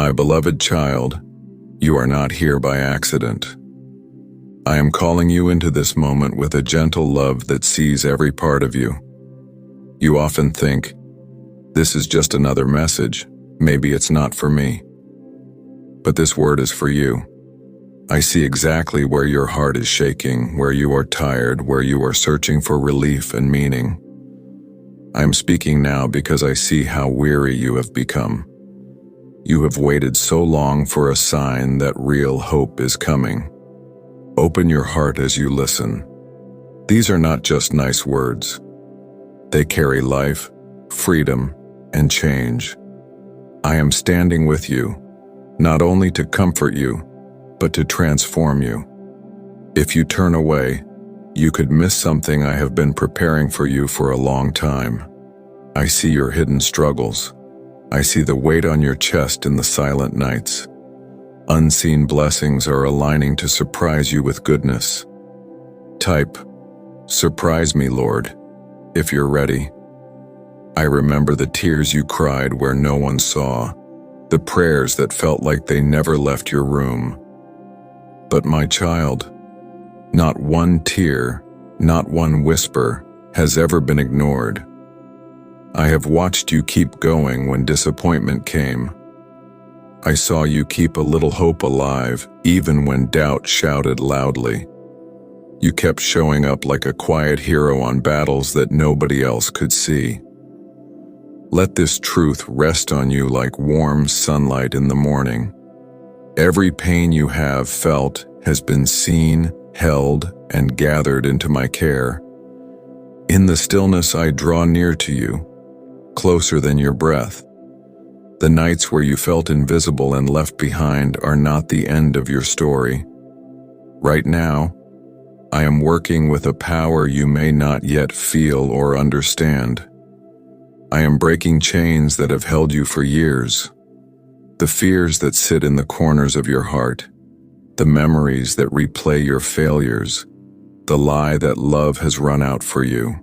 My beloved child, you are not here by accident. I am calling you into this moment with a gentle love that sees every part of you. You often think, this is just another message, maybe it's not for me. But this word is for you. I see exactly where your heart is shaking, where you are tired, where you are searching for relief and meaning. I am speaking now because I see how weary you have become. You have waited so long for a sign that real hope is coming. Open your heart as you listen. These are not just nice words. They carry life, freedom, and change. I am standing with you, not only to comfort you, but to transform you. If you turn away, you could miss something I have been preparing for you for a long time. I see your hidden struggles. I see the weight on your chest in the silent nights. Unseen blessings are aligning to surprise you with goodness. Type, "Surprise me, Lord," if you're ready. I remember the tears you cried where no one saw, the prayers that felt like they never left your room. But my child, not one tear, not one whisper has ever been ignored. I have watched you keep going when disappointment came. I saw you keep a little hope alive, even when doubt shouted loudly. You kept showing up like a quiet hero on battles that nobody else could see. Let this truth rest on you like warm sunlight in the morning. Every pain you have felt has been seen, held, and gathered into my care. In the stillness I draw near to you, closer than your breath. The nights where you felt invisible and left behind are not the end of your story. Right now, I am working with a power you may not yet feel or understand. I am breaking chains that have held you for years. The fears that sit in the corners of your heart, the memories that replay your failures, the lie that love has run out for you.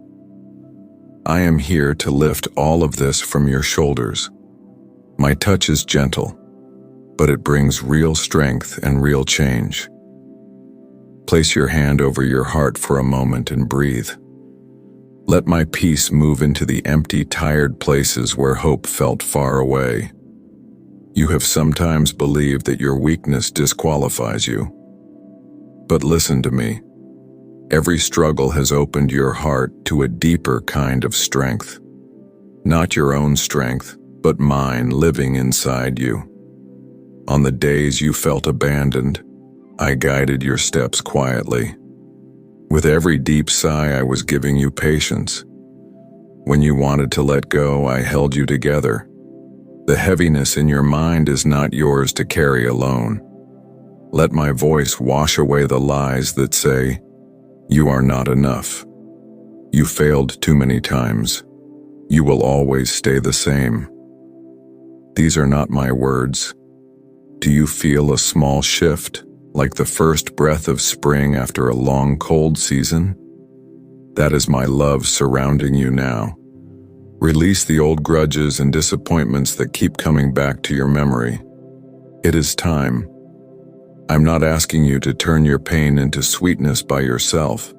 I am here to lift all of this from your shoulders. My touch is gentle, but it brings real strength and real change. Place your hand over your heart for a moment and breathe. Let my peace move into the empty, tired places where hope felt far away. You have sometimes believed that your weakness disqualifies you. But listen to me. Every struggle has opened your heart to a deeper kind of strength. Not your own strength, but mine living inside you. On the days you felt abandoned, I guided your steps quietly. With every deep sigh, I was giving you patience. When you wanted to let go, I held you together. The heaviness in your mind is not yours to carry alone. Let my voice wash away the lies that say, you are not enough. You failed too many times. You will always stay the same. These are not my words. Do you feel a small shift, like the first breath of spring after a long cold season? That is my love surrounding you now. Release the old grudges and disappointments that keep coming back to your memory. It is time. I'm not asking you to turn your pain into sweetness by yourself.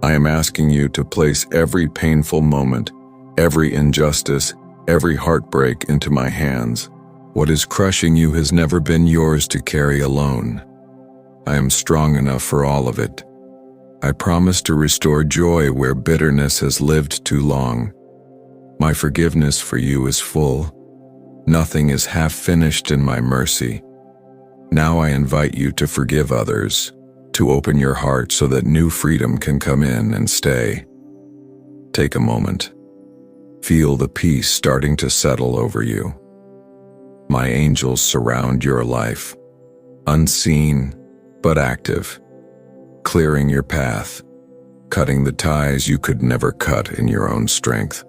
I am asking you to place every painful moment, every injustice, every heartbreak into my hands. What is crushing you has never been yours to carry alone. I am strong enough for all of it. I promise to restore joy where bitterness has lived too long. My forgiveness for you is full. Nothing is half finished in my mercy. Now I invite you to forgive others, to open your heart so that new freedom can come in and stay. Take a moment. Feel the peace starting to settle over you. My angels surround your life, unseen but active, clearing your path, cutting the ties you could never cut in your own strength.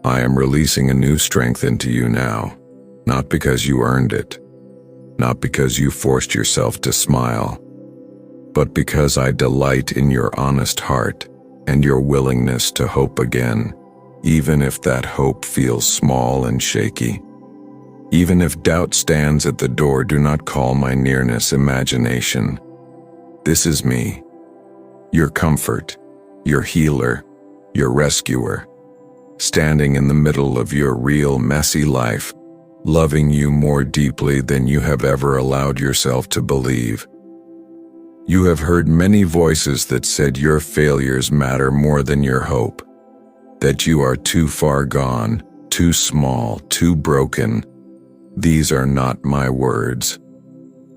I am releasing a new strength into you now, not because you earned it, not because you forced yourself to smile, but because I delight in your honest heart and your willingness to hope again, even if that hope feels small and shaky. Even if doubt stands at the door, do not call my nearness imagination. This is me, your comfort, your healer, your rescuer, standing in the middle of your real messy life, loving you more deeply than you have ever allowed yourself to believe. You have heard many voices that said your failures matter more than your hope, that you are too far gone, too small, too broken. These are not my words.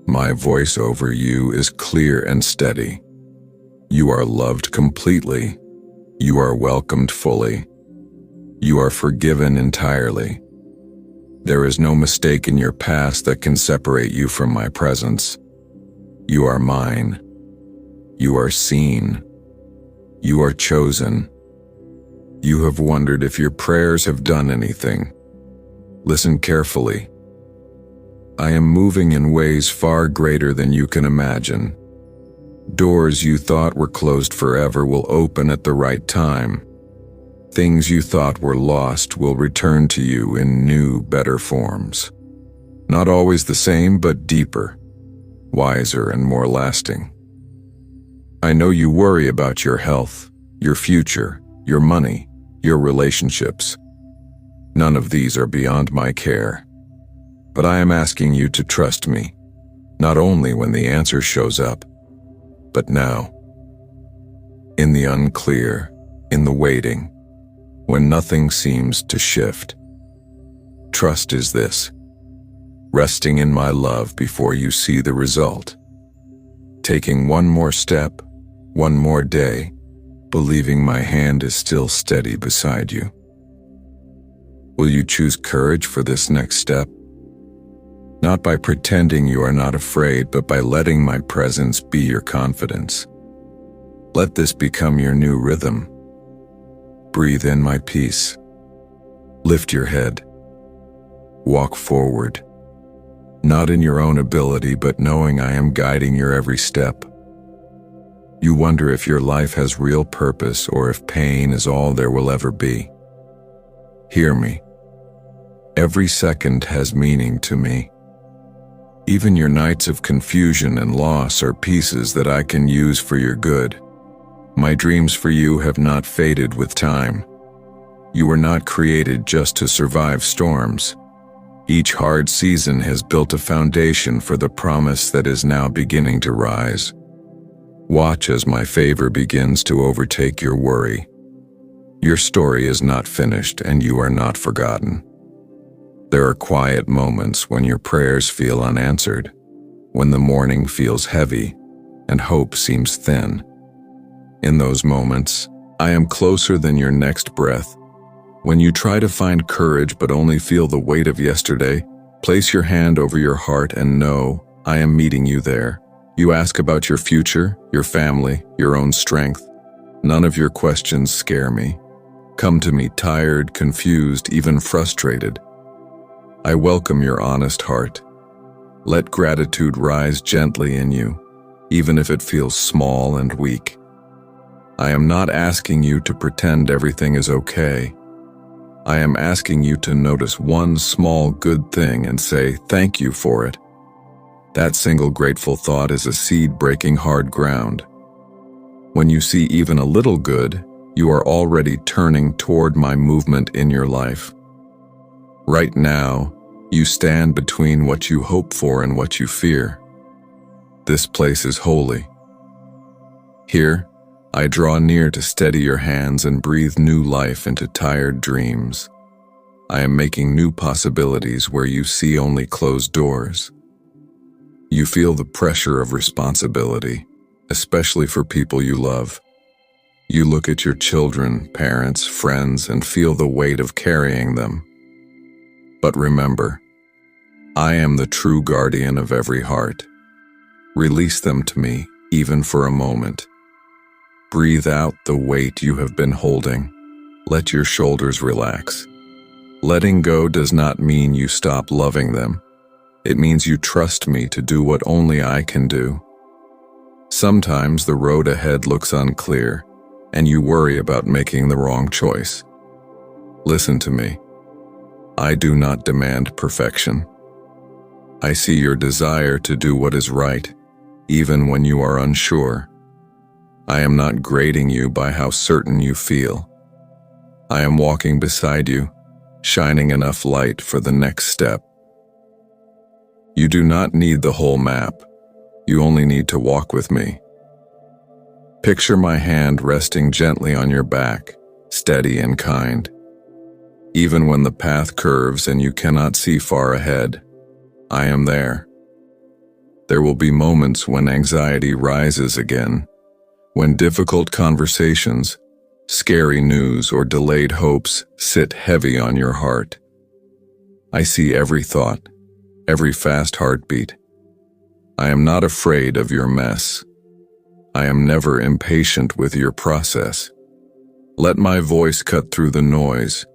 My voice over you is clear and steady. You are loved completely. You are welcomed fully. You are forgiven entirely. There is no mistake in your past that can separate you from my presence. You are mine. You are seen. You are chosen. You have wondered if your prayers have done anything. Listen carefully. I am moving in ways far greater than you can imagine. Doors you thought were closed forever will open at the right time. Things you thought were lost will return to you in new, better forms. Not always the same, but deeper, wiser, and more lasting. I know you worry about your health, your future, your money, your relationships. None of these are beyond my care. But I am asking you to trust me, not only when the answer shows up, but now. In the unclear, in the waiting, when nothing seems to shift. Trust is this: resting in my love before you see the result. Taking one more step, one more day, believing my hand is still steady beside you. Will you choose courage for this next step? Not by pretending you are not afraid, but by letting my presence be your confidence. Let this become your new rhythm. Breathe in my peace. Lift your head. Walk forward. Not in your own ability, but knowing I am guiding your every step. You wonder if your life has real purpose or if pain is all there will ever be. Hear me. Every second has meaning to me. Even your nights of confusion and loss are pieces that I can use for your good. My dreams for you have not faded with time. You were not created just to survive storms. Each hard season has built a foundation for the promise that is now beginning to rise. Watch as my favor begins to overtake your worry. Your story is not finished and you are not forgotten. There are quiet moments when your prayers feel unanswered, when the morning feels heavy and hope seems thin. In those moments, I am closer than your next breath. When you try to find courage but only feel the weight of yesterday, place your hand over your heart and know I am meeting you there. You ask about your future, your family, your own strength. None of your questions scare me. Come to me tired, confused, even frustrated. I welcome your honest heart. Let gratitude rise gently in you, even if it feels small and weak. I am not asking you to pretend everything is okay. I am asking you to notice one small good thing and say thank you for it. That single grateful thought is a seed breaking hard ground. When you see even a little good, you are already turning toward my movement in your life. Right now, you stand between what you hope for and what you fear. This place is holy. Here, I draw near to steady your hands and breathe new life into tired dreams. I am making new possibilities where you see only closed doors. You feel the pressure of responsibility, especially for people you love. You look at your children, parents, friends, and feel the weight of carrying them. But remember, I am the true guardian of every heart. Release them to me, even for a moment. Breathe out the weight you have been holding. Let your shoulders relax. Letting go does not mean you stop loving them. It means you trust me to do what only I can do. Sometimes the road ahead looks unclear, and you worry about making the wrong choice. Listen to me. I do not demand perfection. I see your desire to do what is right, even when you are unsure. I am not grading you by how certain you feel. I am walking beside you, shining enough light for the next step. You do not need the whole map. You only need to walk with me. Picture my hand resting gently on your back, steady and kind. Even when the path curves and you cannot see far ahead, I am there. There will be moments when anxiety rises again, when difficult conversations, scary news, or delayed hopes sit heavy on your heart. I see every thought, every fast heartbeat. I am not afraid of your mess. I am never impatient with your process. Let my voice cut through the noise.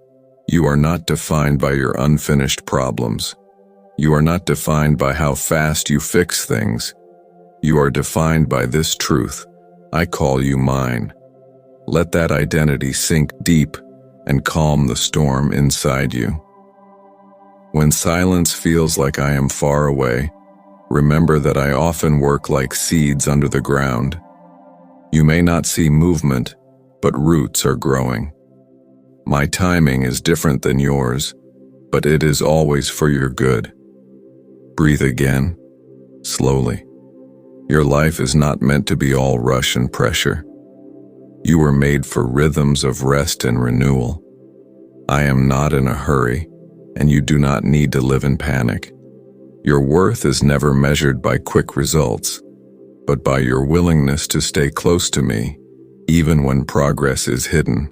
You are not defined by your unfinished problems. You are not defined by how fast you fix things. You are defined by this truth: I call you mine. Let that identity sink deep and calm the storm inside you. When silence feels like I am far away, remember that I often work like seeds under the ground. You may not see movement, but roots are growing. My timing is different than yours, but it is always for your good. Breathe again, slowly. Your life is not meant to be all rush and pressure. You were made for rhythms of rest and renewal. I am not in a hurry, and you do not need to live in panic. Your worth is never measured by quick results, but by your willingness to stay close to me, even when progress is hidden.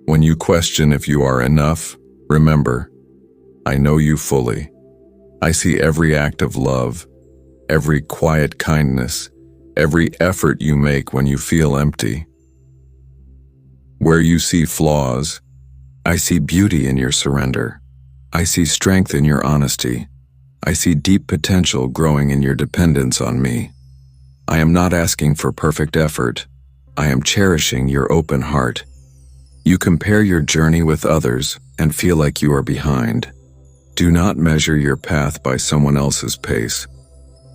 When you question if you are enough, remember, I know you fully. I see every act of love, every quiet kindness, every effort you make when you feel empty. Where you see flaws, I see beauty in your surrender. I see strength in your honesty. I see deep potential growing in your dependence on me. I am not asking for perfect effort. I am cherishing your open heart. You compare your journey with others and feel like you are behind. Do not measure your path by someone else's pace.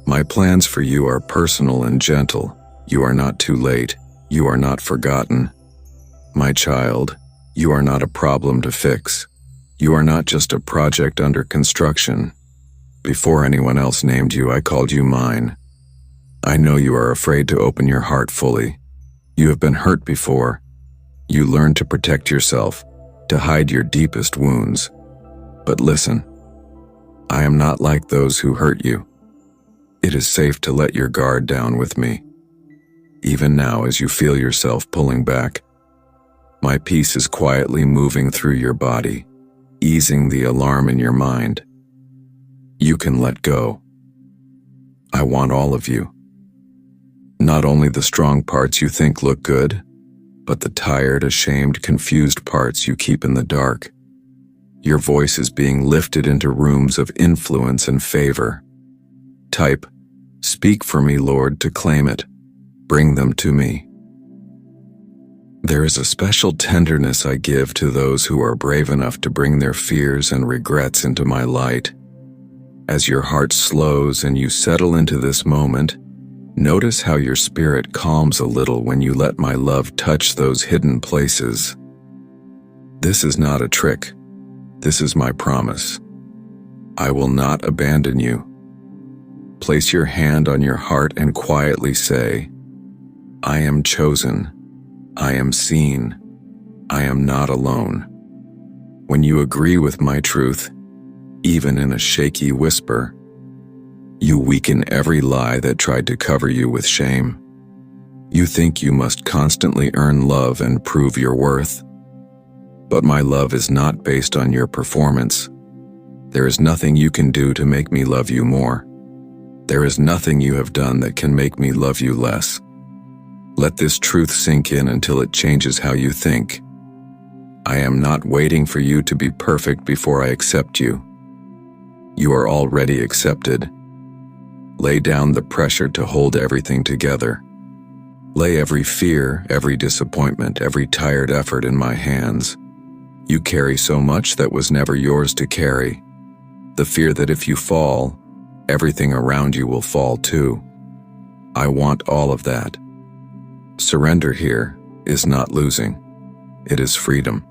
My plans for you are personal and gentle. You are not too late. You are not forgotten. My child, you are not a problem to fix. You are not just a project under construction. Before anyone else named you, I called you mine. I know you are afraid to open your heart fully. You have been hurt before. You learned to protect yourself, to hide your deepest wounds. But listen, I am not like those who hurt you. It is safe to let your guard down with me. Even now, as you feel yourself pulling back, my peace is quietly moving through your body, easing the alarm in your mind. You can let go. I want all of you. Not only the strong parts you think look good, but the tired, ashamed, confused parts you keep in the dark. Your voice is being lifted into rooms of influence and favor. Type, "Speak for me, Lord," to claim it. Bring them to me. There is a special tenderness I give to those who are brave enough to bring their fears and regrets into my light. As your heart slows and you settle into this moment, notice how your spirit calms a little when you let my love touch those hidden places. This is not a trick. This is my promise. I will not abandon you. Place your hand on your heart and quietly say, I am chosen. I am seen. I am not alone. When you agree with my truth, even in a shaky whisper, you weaken every lie that tried to cover you with shame. You think you must constantly earn love and prove your worth. But my love is not based on your performance. There is nothing you can do to make me love you more. There is nothing you have done that can make me love you less. Let this truth sink in until it changes how you think. I am not waiting for you to be perfect before I accept you. You are already accepted. Lay down the pressure to hold everything together. Lay every fear, every disappointment, every tired effort in my hands. You carry so much that was never yours to carry. The fear that if you fall, everything around you will fall too. I want all of that. Surrender here is not losing. It is freedom.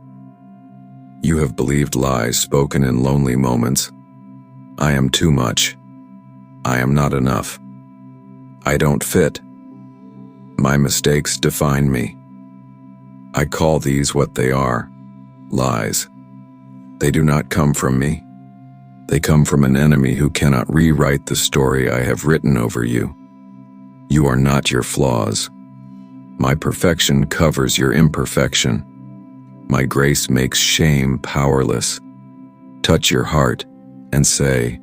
You have believed lies spoken in lonely moments. I am too much. I am not enough. I don't fit. My mistakes define me. I call these what they are, lies. They do not come from me. They come from an enemy who cannot rewrite the story I have written over you. You are not your flaws. My perfection covers your imperfection. My grace makes shame powerless. Touch your heart and say,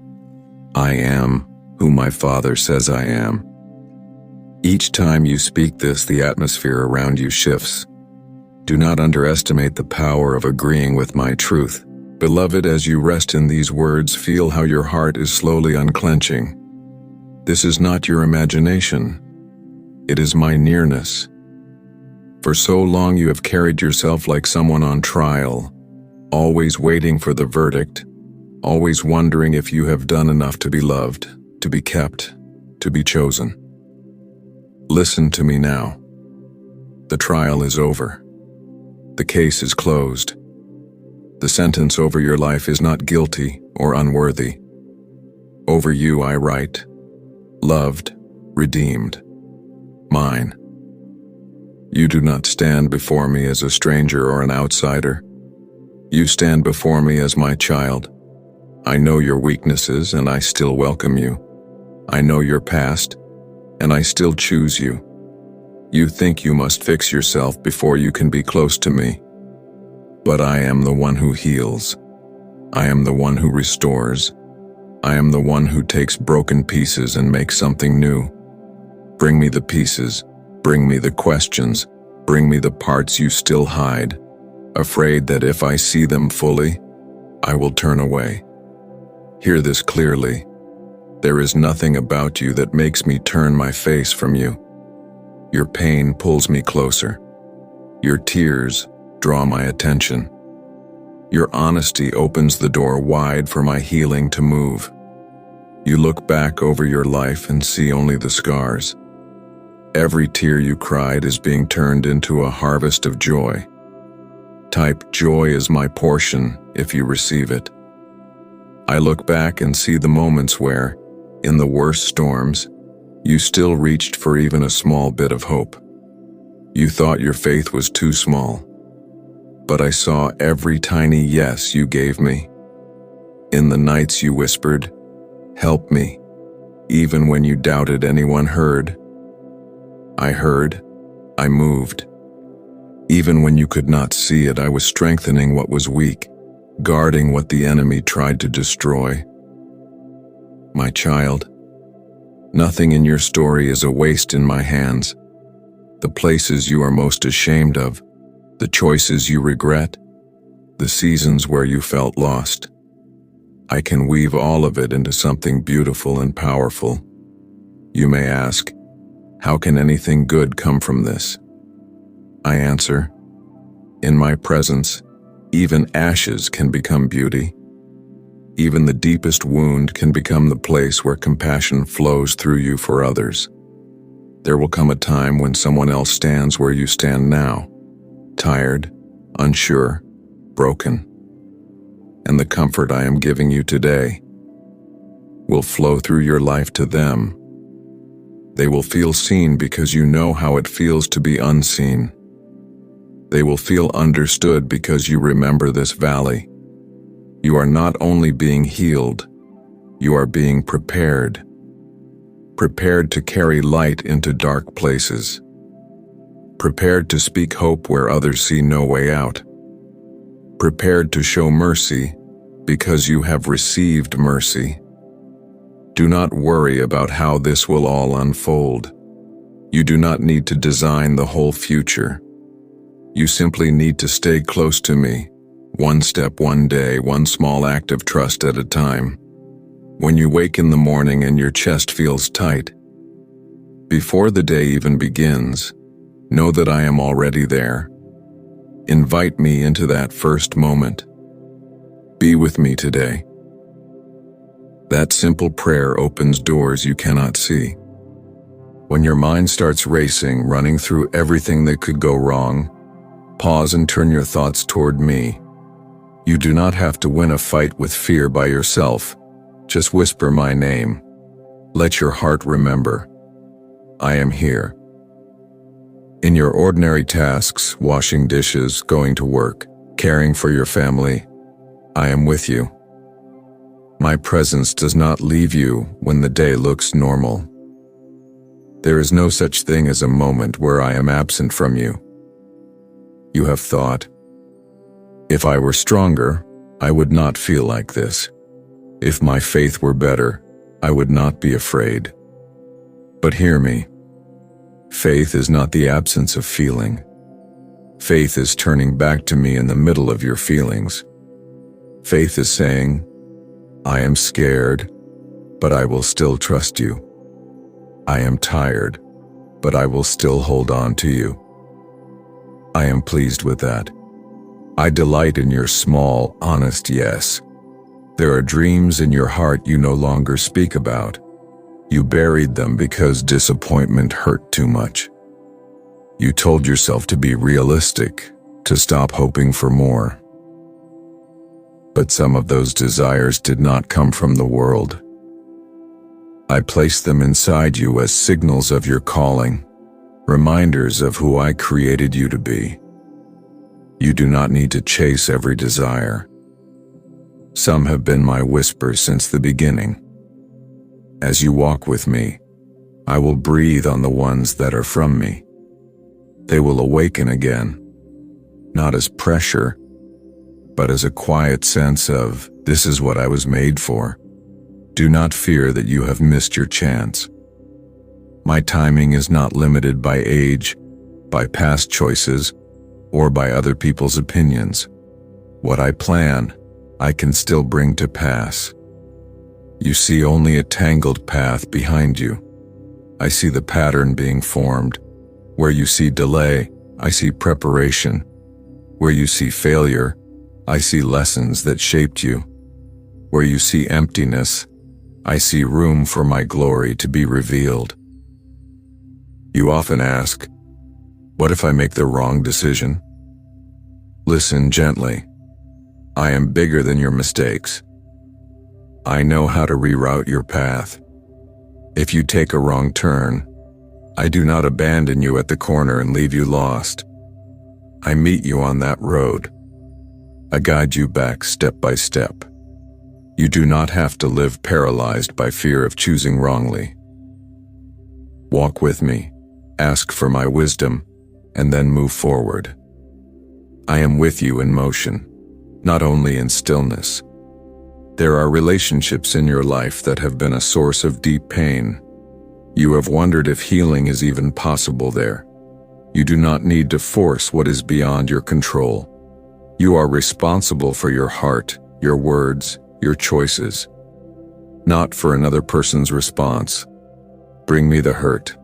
I am who my Father says I am. Each time you speak this, the atmosphere around you shifts. Do not underestimate the power of agreeing with my truth. Beloved, as you rest in these words, feel how your heart is slowly unclenching. This is not your imagination. It is my nearness. For so long you have carried yourself like someone on trial, always waiting for the verdict, always wondering if you have done enough to be loved, to be kept, to be chosen. Listen to me now. The trial is over. The case is closed. The sentence over your life is not guilty or unworthy. Over you I write, loved, redeemed, mine. You do not stand before me as a stranger or an outsider. You stand before me as my child. I know your weaknesses and I still welcome you. I know your past and I still choose you. You think you must fix yourself before you can be close to me. But I am the one who heals. I am the one who restores. I am the one who takes broken pieces and makes something new. Bring me the pieces. Bring me the questions. Bring me the parts you still hide, afraid that if I see them fully, I will turn away. Hear this clearly. There is nothing about you that makes me turn my face from you. Your pain pulls me closer. Your tears draw my attention. Your honesty opens the door wide for my healing to move. You look back over your life and see only the scars. Every tear you cried is being turned into a harvest of joy. Type joy is my portion if you receive it. I look back and see the moments where, in the worst storms, you still reached for even a small bit of hope. You thought your faith was too small, but I saw every tiny yes you gave me. In the nights you whispered, "Help me," even when you doubted anyone heard. I heard, I moved. Even when you could not see it, I was strengthening what was weak, guarding what the enemy tried to destroy. My child, nothing in your story is a waste in my hands. The places you are most ashamed of, the choices you regret, the seasons where you felt lost, I can weave all of it into something beautiful and powerful. You may ask, how can anything good come from this? I answer, in my presence, even ashes can become beauty. Even the deepest wound can become the place where compassion flows through you for others. There will come a time when someone else stands where you stand now, tired, unsure, broken. And the comfort I am giving you today will flow through your life to them. They will feel seen because you know how it feels to be unseen. They will feel understood because you remember this valley. You are not only being healed, you are being prepared. Prepared to carry light into dark places. Prepared to speak hope where others see no way out. Prepared to show mercy because you have received mercy. Do not worry about how this will all unfold. You do not need to design the whole future. You simply need to stay close to me, one step, one day, one small act of trust at a time. When you wake in the morning and your chest feels tight, before the day even begins, know that I am already there. Invite me into that first moment. Be with me today. That simple prayer opens doors you cannot see. When your mind starts racing, running through everything that could go wrong, pause and turn your thoughts toward me. You do not have to win a fight with fear by yourself. Just whisper my name. Let your heart remember. I am here. In your ordinary tasks, washing dishes, going to work, caring for your family, I am with you. My presence does not leave you when the day looks normal. There is no such thing as a moment where I am absent from you. You have thought, if I were stronger, I would not feel like this. If my faith were better, I would not be afraid. But hear me. Faith is not the absence of feeling. Faith is turning back to me in the middle of your feelings. Faith is saying, I am scared, but I will still trust you. I am tired, but I will still hold on to you. I am pleased with that. I delight in your small, honest yes. There are dreams in your heart you no longer speak about. You buried them because disappointment hurt too much. You told yourself to be realistic, to stop hoping for more. But some of those desires did not come from the world. I placed them inside you as signals of your calling, reminders of who I created you to be. You do not need to chase every desire. Some have been my whisper since the beginning. As you walk with me, I will breathe on the ones that are from me. They will awaken again, not as pressure, but as a quiet sense of, this is what I was made for. Do not fear that you have missed your chance. My timing is not limited by age, by past choices, or by other people's opinions. What I plan, I can still bring to pass. You see only a tangled path behind you. I see the pattern being formed. Where you see delay, I see preparation. Where you see failure, I see lessons that shaped you. Where you see emptiness, I see room for my glory to be revealed. You often ask, what if I make the wrong decision? Listen gently. I am bigger than your mistakes. I know how to reroute your path. If you take a wrong turn, I do not abandon you at the corner and leave you lost. I meet you on that road. I guide you back step by step. You do not have to live paralyzed by fear of choosing wrongly. Walk with me, ask for my wisdom, and then move forward. I am with you in motion, not only in stillness. There are relationships in your life that have been a source of deep pain. You have wondered if healing is even possible there. You do not need to force what is beyond your control. You are responsible for your heart, your words, your choices, not for another person's response. Bring me the hurt.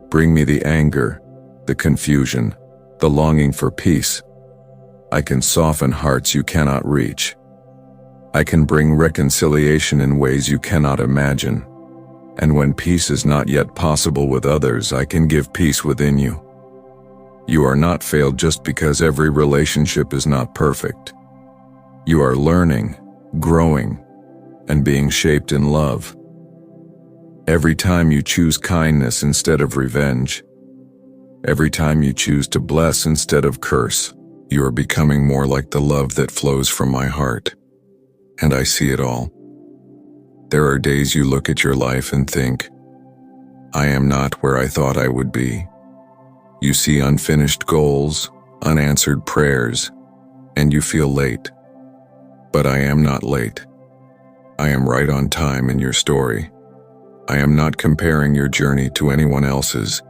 Bring me the anger, the confusion, the longing for peace. I can soften hearts you cannot reach. I can bring reconciliation in ways you cannot imagine. And when peace is not yet possible with others, I can give peace within you. You are not failed just because every relationship is not perfect. You are learning, growing, and being shaped in love. Every time you choose kindness instead of revenge, every time you choose to bless instead of curse, you are becoming more like the love that flows from my heart. And I see it all. There are days you look at your life and think, I am not where I thought I would be. You see unfinished goals, unanswered prayers, and you feel late. But I am not late. I am right on time in your story. I am not comparing your journey to anyone else's.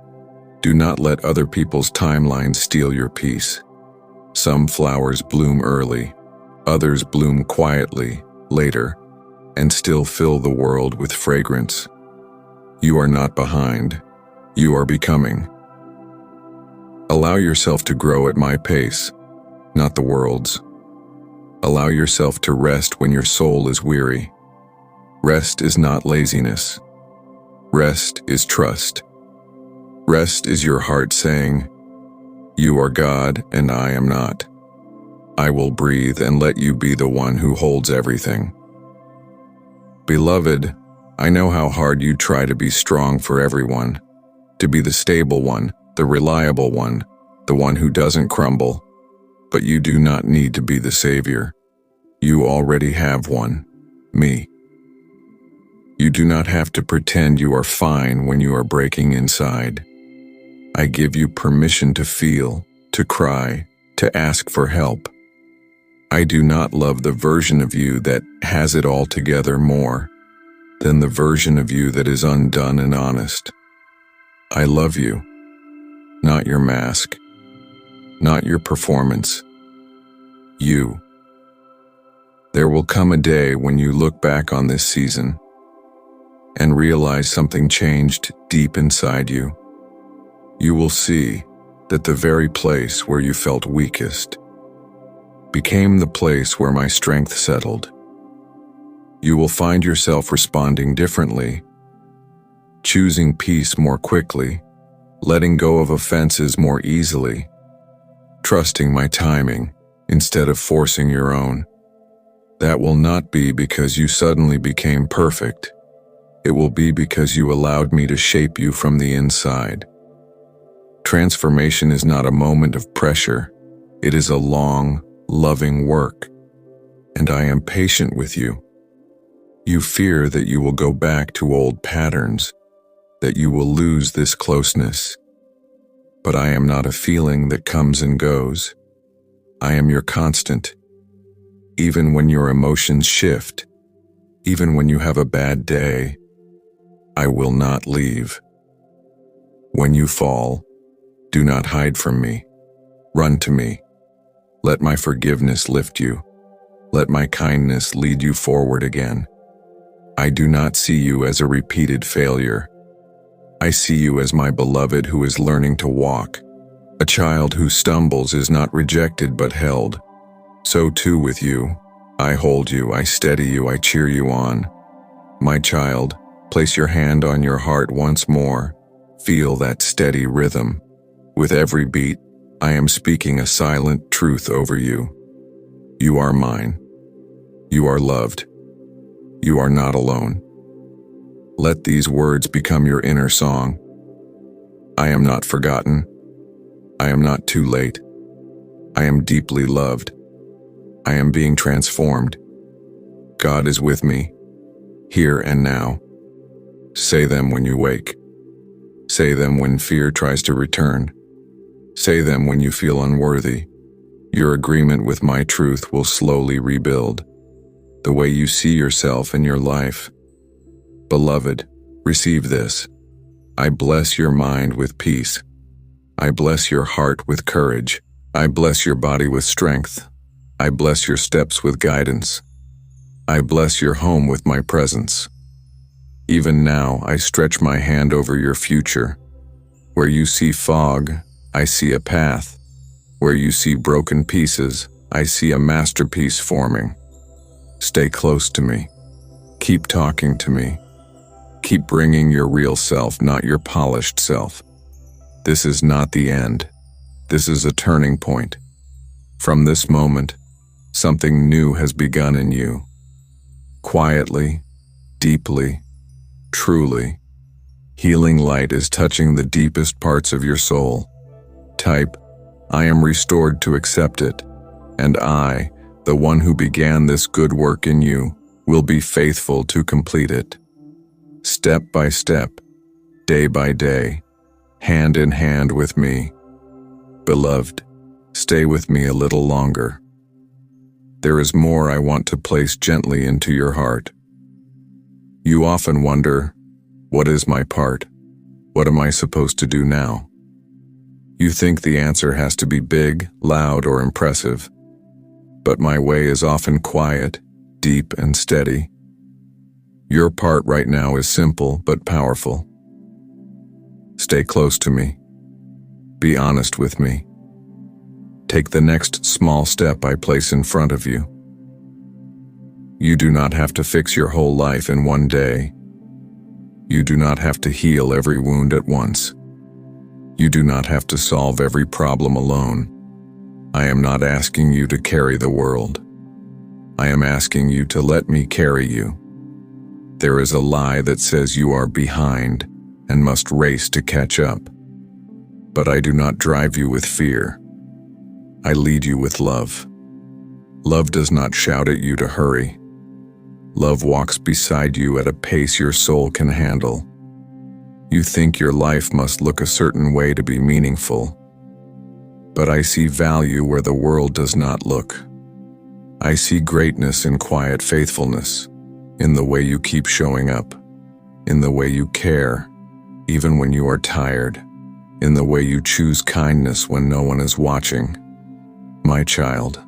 Do not let other people's timelines steal your peace. Some flowers bloom early, others bloom quietly, later, and still fill the world with fragrance. You are not behind. You are becoming. Allow yourself to grow at my pace. not the world's. Allow yourself to rest when your soul is weary. Rest is not laziness. Rest is trust. Rest is your heart saying, "You are God and I am not. I will breathe and let you be the one who holds everything." Beloved, I know how hard you try to be strong for everyone, to be the stable one, the reliable one, the one who doesn't crumble. But you do not need to be the savior. You already have one, me. You do not have to pretend you are fine when you are breaking inside. I give you permission to feel, to cry, to ask for help. I do not love the version of you that has it all together more than the version of you that is undone and honest. I love you, not your mask, not your performance. You. There will come a day when you look back on this season and realize something changed deep inside you. You will see that the very place where you felt weakest became the place where my strength settled. You will find yourself responding differently, choosing peace more quickly, letting go of offenses more easily, trusting my timing instead of forcing your own. That will not be because you suddenly became perfect. It will be because you allowed me to shape you from the inside. Transformation is not a moment of pressure. It is a long, loving work. And I am patient with you. You fear that you will go back to old patterns, that you will lose this closeness. But I am not a feeling that comes and goes. I am your constant. Even when your emotions shift, even when you have a bad day, I will not leave. When you fall, do not hide from me. Run to me. Let my forgiveness lift you. Let my kindness lead you forward again. I do not see you as a repeated failure. I see you as my beloved who is learning to walk. A child who stumbles is not rejected but held. So too with you. I hold you, I steady you, I cheer you on. My child, place your hand on your heart once more. Feel that steady rhythm. With every beat, I am speaking a silent truth over you. You are mine. You are loved. You are not alone. Let these words become your inner song. I am not forgotten. I am not too late. I am deeply loved. I am being transformed. God is with me, here and now. Say them when you wake. Say them when fear tries to return. Say them when you feel unworthy. Your agreement with my truth will slowly rebuild the way you see yourself and your life. Beloved, receive this. I bless your mind with peace. I bless your heart with courage. I bless your body with strength. I bless your steps with guidance. I bless your home with my presence. Even now, I stretch my hand over your future. Where you see fog, I see a path. Where you see broken pieces, I see a masterpiece forming. Stay close to me. Keep talking to me. Keep bringing your real self, not your polished self. This is not the end. This is a turning point. From this moment, something new has begun in you. Quietly, deeply, truly, healing light is touching the deepest parts of your soul. Type, I am restored to accept it, and I, the one who began this good work in you, will be faithful to complete it. Step by step, day by day, hand in hand with me. Beloved, stay with me a little longer. There is more I want to place gently into your heart. You often wonder, what is my part? What am I supposed to do now? You think the answer has to be big, loud, or impressive. But my way is often quiet, deep, and steady. Your part right now is simple but powerful. Stay close to me. Be honest with me. Take the next small step I place in front of you. You do not have to fix your whole life in one day. You do not have to heal every wound at once. You do not have to solve every problem alone. I am not asking you to carry the world. I am asking you to let me carry you. There is a lie that says you are behind and must race to catch up. But I do not drive you with fear. I lead you with love. Love does not shout at you to hurry. Love walks beside you at a pace your soul can handle. You think your life must look a certain way to be meaningful. But I see value where the world does not look. I see greatness in quiet faithfulness, in the way you keep showing up, in the way you care, even when you are tired, in the way you choose kindness when no one is watching. My child,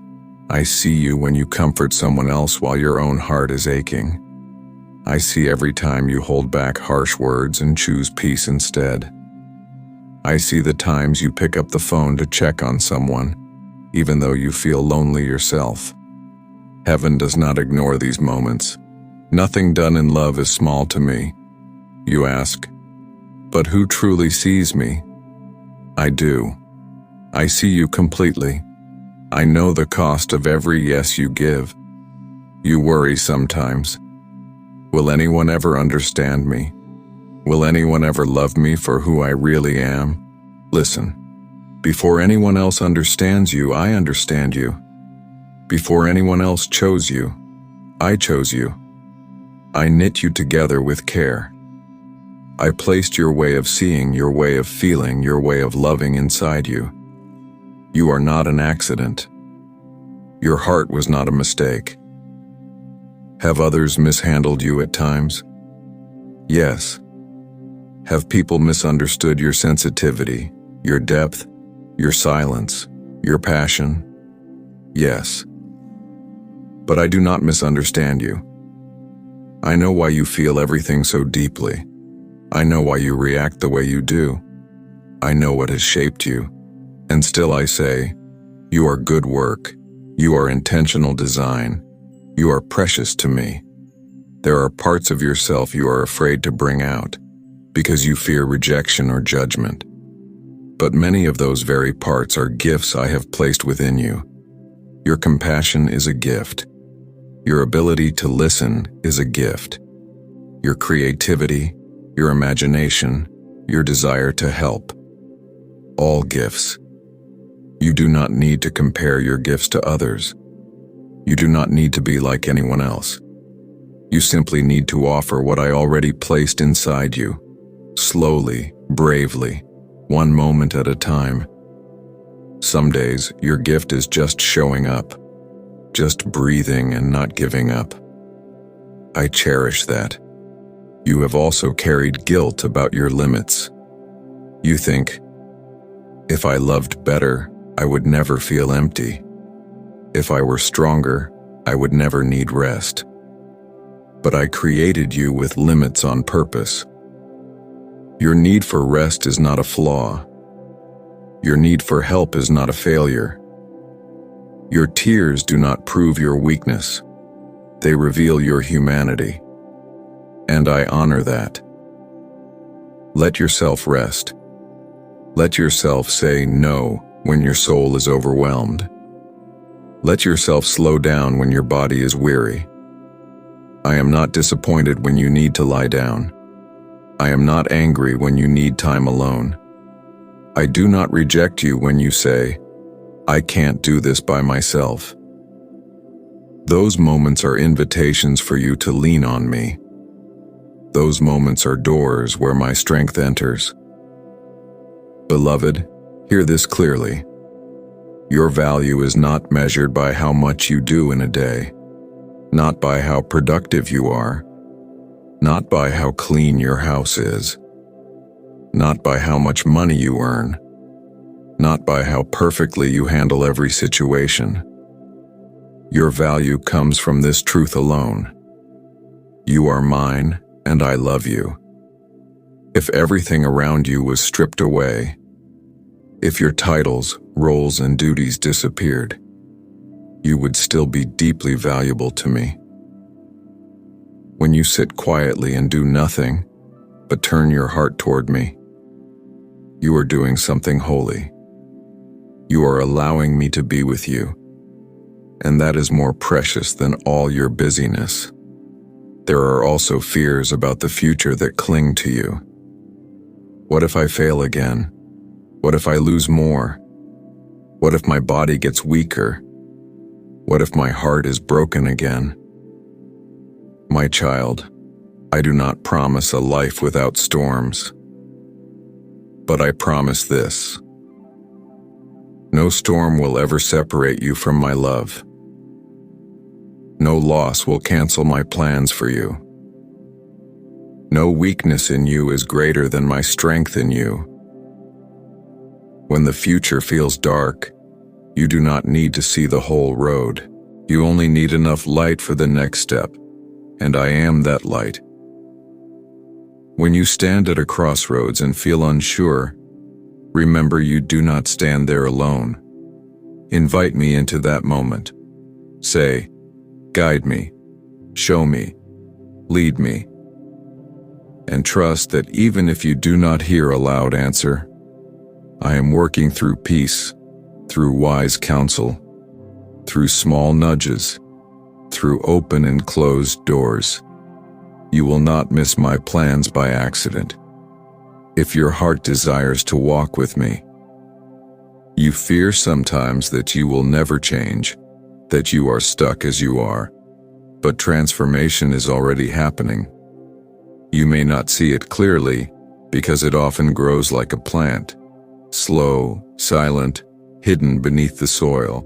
I see you when you comfort someone else while your own heart is aching. I see every time you hold back harsh words and choose peace instead. I see the times you pick up the phone to check on someone, even though you feel lonely yourself. Heaven does not ignore these moments. Nothing done in love is small to me. You ask, but who truly sees me? I do. I see you completely. I know the cost of every yes you give. You worry sometimes. Will anyone ever understand me? Will anyone ever love me for who I really am? Listen, before anyone else understands you, I understand you. Before anyone else chose you, I chose you. I knit you together with care. I placed your way of seeing, your way of feeling, your way of loving inside you. You are not an accident. Your heart was not a mistake. Have others mishandled you at times? Yes. Have people misunderstood your sensitivity, your depth, your silence, your passion? Yes. But I do not misunderstand you. I know why you feel everything so deeply. I know why you react the way you do. I know what has shaped you. And still I say, you are good work. You are intentional design. You are precious to me. There are parts of yourself you are afraid to bring out because you fear rejection or judgment. But many of those very parts are gifts I have placed within you. Your compassion is a gift. Your ability to listen is a gift. Your creativity, your imagination, your desire to help. All gifts. You do not need to compare your gifts to others. You do not need to be like anyone else. You simply need to offer what I already placed inside you, slowly, bravely, one moment at a time. Some days, your gift is just showing up, just breathing and not giving up. I cherish that. You have also carried guilt about your limits. You think, if I loved better, I would never feel empty. If I were stronger, I would never need rest. But I created you with limits on purpose. Your need for rest is not a flaw. Your need for help is not a failure. Your tears do not prove your weakness. They reveal your humanity. And I honor that. Let yourself rest. Let yourself say no when your soul is overwhelmed. Let yourself slow down when your body is weary. I am not disappointed when you need to lie down. I am not angry when you need time alone. I do not reject you when you say, I can't do this by myself. Those moments are invitations for you to lean on me. Those moments are doors where my strength enters. Beloved, hear this clearly. Your value is not measured by how much you do in a day, not by how productive you are, not by how clean your house is, not by how much money you earn, not by how perfectly you handle every situation. Your value comes from this truth alone. You are mine, and I love you. If everything around you was stripped away, If your titles, roles, and duties disappeared, you would still be deeply valuable to me. When you sit quietly and do nothing, but turn your heart toward me, you are doing something holy. You are allowing me to be with you, and that is more precious than all your busyness. There are also fears about the future that cling to you. What if I fail again? What if I lose more? What if my body gets weaker? What if my heart is broken again? My child, I do not promise a life without storms. But I promise this: no storm will ever separate you from my love. No loss will cancel my plans for you. No weakness in you is greater than my strength in you. When the future feels dark, you do not need to see the whole road. You only need enough light for the next step, and I am that light. When you stand at a crossroads and feel unsure, remember you do not stand there alone. Invite me into that moment. Say, guide me, show me, lead me. And trust that even if you do not hear a loud answer, I am working through peace, through wise counsel, through small nudges, through open and closed doors. You will not miss my plans by accident. If your heart desires to walk with me, you fear sometimes that you will never change, that you are stuck as you are, but transformation is already happening. You may not see it clearly because it often grows like a plant, slow, silent, hidden beneath the soil.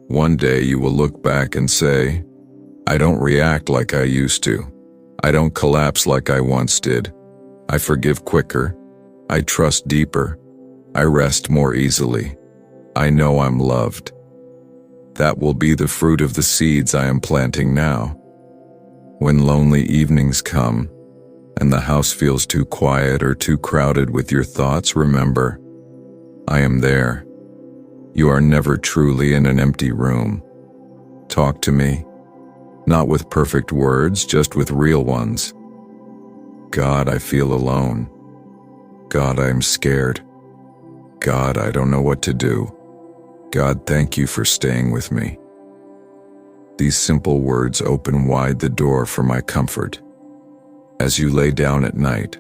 One day you will look back and say, I don't react like I used to. I don't collapse like I once did. I forgive quicker. I trust deeper. I rest more easily. I know I'm loved. That will be the fruit of the seeds I am planting now. When lonely evenings come, and the house feels too quiet or too crowded with your thoughts, remember, I am there. You are never truly in an empty room. Talk to me, not with perfect words, just with real ones. God, I feel alone. God, I am scared. God, I don't know what to do. God, thank you for staying with me. These simple words open wide the door for my comfort. As you lay down at night,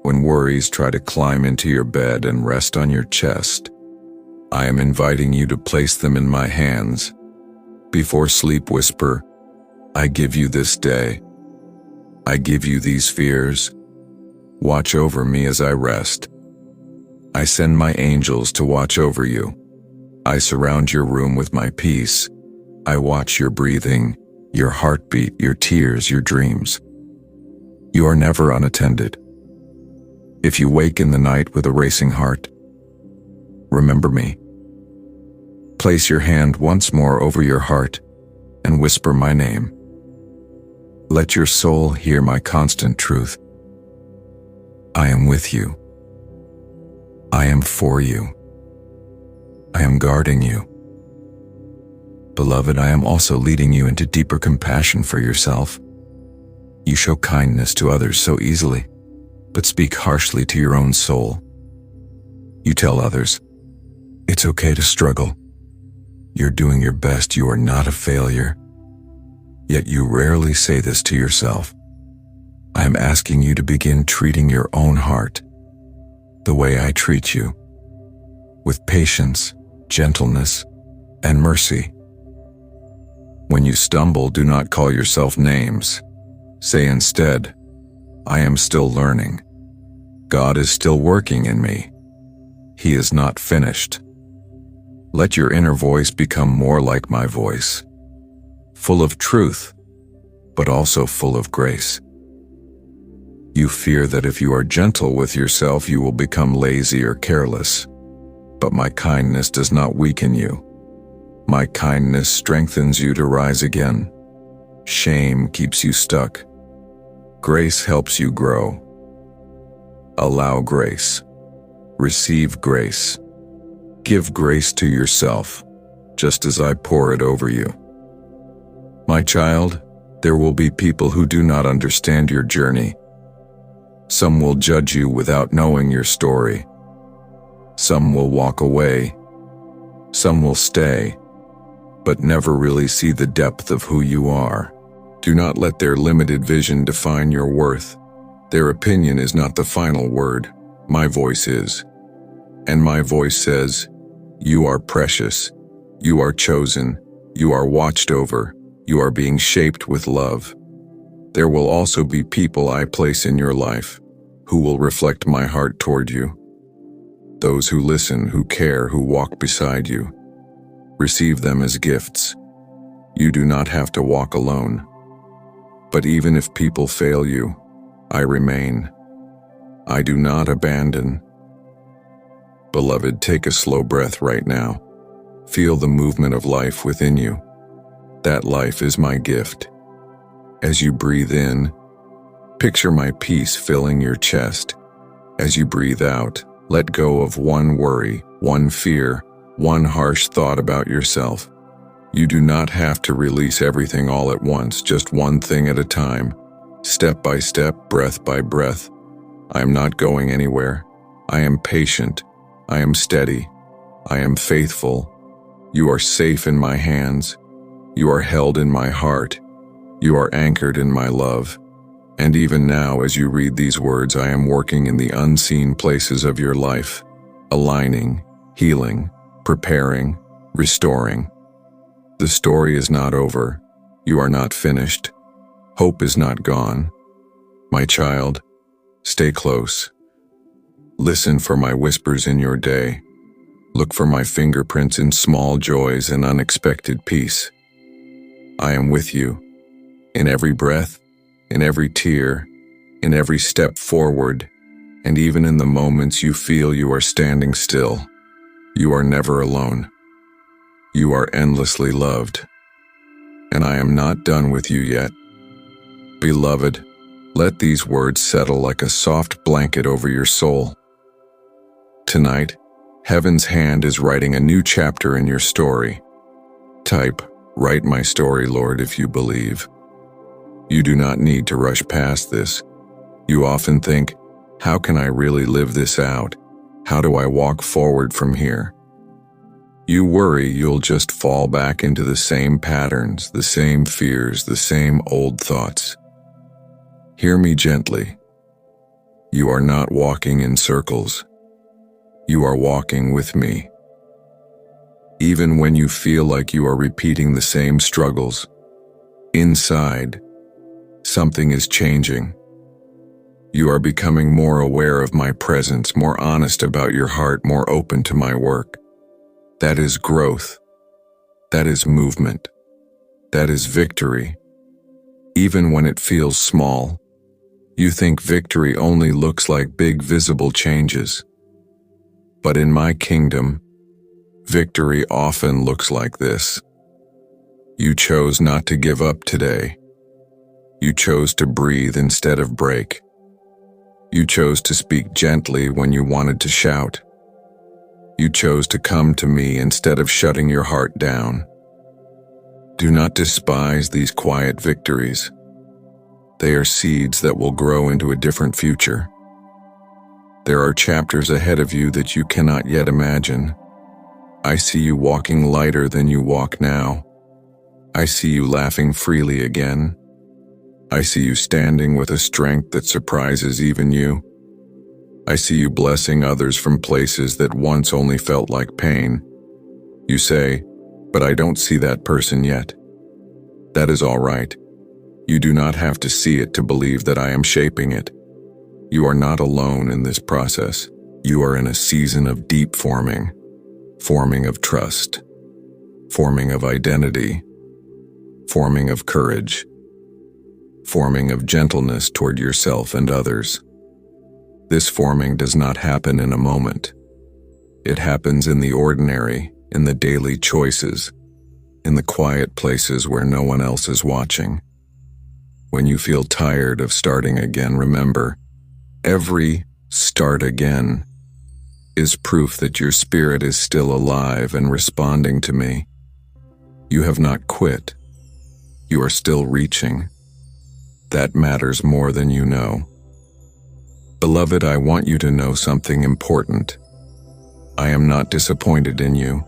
when worries try to climb into your bed and rest on your chest, I am inviting you to place them in my hands. Before sleep, whisper, I give you this day. I give you these fears. Watch over me as I rest. I send my angels to watch over you. I surround your room with my peace. I watch your breathing, your heartbeat, your tears, your dreams. You are never unattended. If you wake in the night with a racing heart, remember me. Place your hand once more over your heart and whisper my name. Let your soul hear my constant truth. I am with you. I am for you. I am guarding you. Beloved, I am also leading you into deeper compassion for yourself. You show kindness to others so easily, but speak harshly to your own soul. You tell others, it's okay to struggle. You're doing your best. You are not a failure. Yet you rarely say this to yourself. I am asking you to begin treating your own heart the way I treat you, with patience, gentleness, and mercy. When you stumble, do not call yourself names. Say instead, I am still learning. God is still working in me. He is not finished. Let your inner voice become more like my voice, full of truth, but also full of grace. You fear that if you are gentle with yourself, you will become lazy or careless. But my kindness does not weaken you. My kindness strengthens you to rise again. Shame keeps you stuck. Grace helps you grow. Allow grace. Receive grace. Give grace to yourself, just as I pour it over you. My child, there will be people who do not understand your journey. Some will judge you without knowing your story. Some will walk away. Some will stay, but never really see the depth of who you are. Do not let their limited vision define your worth. Their opinion is not the final word. My voice is. And my voice says, you are precious. You are chosen. You are watched over. You are being shaped with love. There will also be people I place in your life who will reflect my heart toward you. Those who listen, who care, who walk beside you. Receive them as gifts. You do not have to walk alone. But even if people fail you, I remain. I do not abandon. Beloved, take a slow breath right now. Feel the movement of life within you. That life is my gift. As you breathe in, picture my peace filling your chest. As you breathe out, let go of one worry, one fear, one harsh thought about yourself. You do not have to release everything all at once, just one thing at a time, step by step, breath by breath. I am not going anywhere. I am patient. I am steady. I am faithful. You are safe in my hands. You are held in my heart. You are anchored in my love. And even now, as you read these words, I am working in the unseen places of your life, aligning, healing, preparing, restoring. The story is not over. You are not finished. Hope is not gone. My child, stay close. Listen for my whispers in your day. Look for my fingerprints in small joys and unexpected peace. I am with you, in every breath, in every tear, in every step forward, and even in the moments you feel you are standing still. You are never alone. You are endlessly loved. And I am not done with you yet. Beloved, let these words settle like a soft blanket over your soul. Tonight, Heaven's hand is writing a new chapter in your story. Type, "Write my story, Lord, if you believe." You do not need to rush past this. You often think, how can I really live this out? How do I walk forward from here? You worry you'll just fall back into the same patterns, the same fears, the same old thoughts. Hear me gently. You are not walking in circles. You are walking with me. Even when you feel like you are repeating the same struggles, inside, something is changing. You are becoming more aware of my presence, more honest about your heart, more open to my work. That is growth. That is movement. That is victory. Even when it feels small, you think victory only looks like big visible changes. But in my kingdom, victory often looks like this. You chose not to give up today. You chose to breathe instead of break. You chose to speak gently when you wanted to shout. You chose to come to me instead of shutting your heart down. Do not despise these quiet victories. They are seeds that will grow into a different future. There are chapters ahead of you that you cannot yet imagine. I see you walking lighter than you walk now. I see you laughing freely again. I see you standing with a strength that surprises even you. I see you blessing others from places that once only felt like pain. You say, but I don't see that person yet. That is all right. You do not have to see it to believe that I am shaping it. You are not alone in this process. You are in a season of deep forming, forming of trust, forming of identity, forming of courage, forming of gentleness toward yourself and others. This forming does not happen in a moment. It happens in the ordinary, in the daily choices, in the quiet places where no one else is watching. When you feel tired of starting again, remember, every start again is proof that your spirit is still alive and responding to me. You have not quit. You are still reaching. That matters more than you know. Beloved, I want you to know something important. I am not disappointed in you.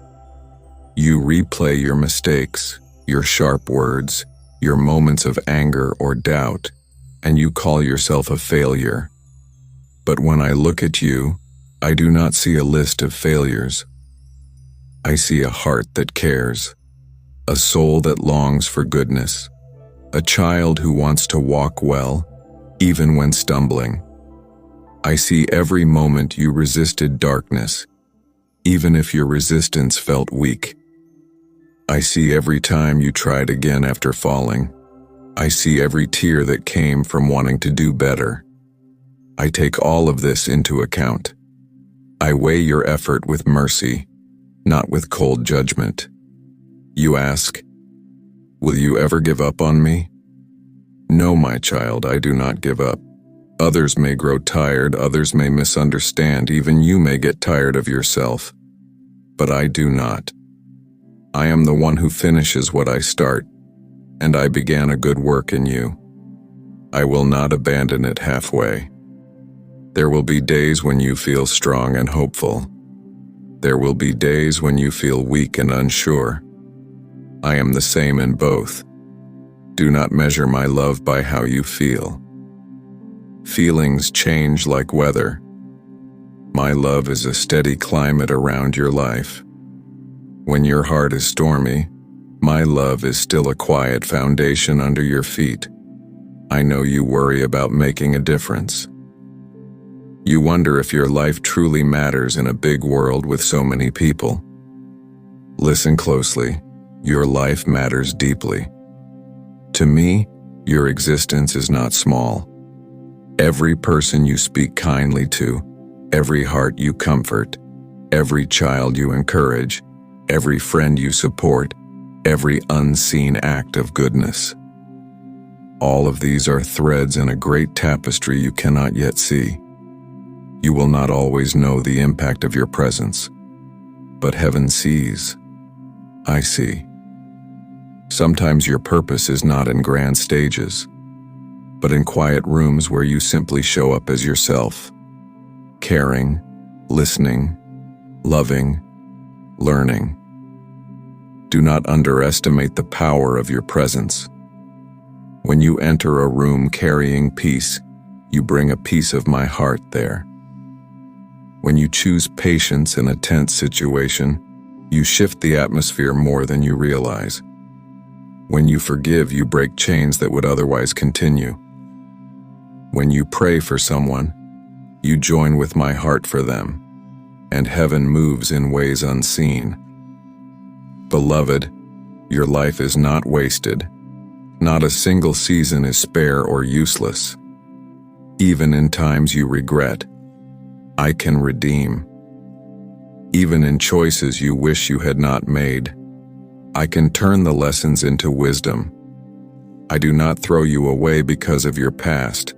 You replay your mistakes, your sharp words, your moments of anger or doubt, and you call yourself a failure. But when I look at you, I do not see a list of failures. I see a heart that cares, a soul that longs for goodness, a child who wants to walk well, even when stumbling. I see every moment you resisted darkness, even if your resistance felt weak. I see every time you tried again after falling. I see every tear that came from wanting to do better. I take all of this into account. I weigh your effort with mercy, not with cold judgment. You ask, will you ever give up on me? No, my child, I do not give up. Others may grow tired, others may misunderstand, even you may get tired of yourself. But I do not. I am the one who finishes what I start, and I began a good work in you. I will not abandon it halfway. There will be days when you feel strong and hopeful. There will be days when you feel weak and unsure. I am the same in both. Do not measure my love by how you feel. Feelings change like weather. My love is a steady climate around your life. When your heart is stormy, my love is still a quiet foundation under your feet. I know you worry about making a difference. You wonder if your life truly matters in a big world with so many people. Listen closely. Your life matters deeply. To me, your existence is not small. Every person you speak kindly to, every heart you comfort, every child you encourage, every friend you support, every unseen act of goodness. All of these are threads in a great tapestry you cannot yet see. You will not always know the impact of your presence, but heaven sees. I see. Sometimes your purpose is not in grand stages, but in quiet rooms where you simply show up as yourself, caring, listening, loving, learning. Do not underestimate the power of your presence. When you enter a room carrying peace, you bring a piece of my heart there. When you choose patience in a tense situation, you shift the atmosphere more than you realize. When you forgive, you break chains that would otherwise continue. When you pray for someone, you join with my heart for them, and heaven moves in ways unseen. Beloved, your life is not wasted. Not a single season is spare or useless. Even in times you regret, I can redeem. Even in choices you wish you had not made, I can turn the lessons into wisdom. I do not throw you away because of your past.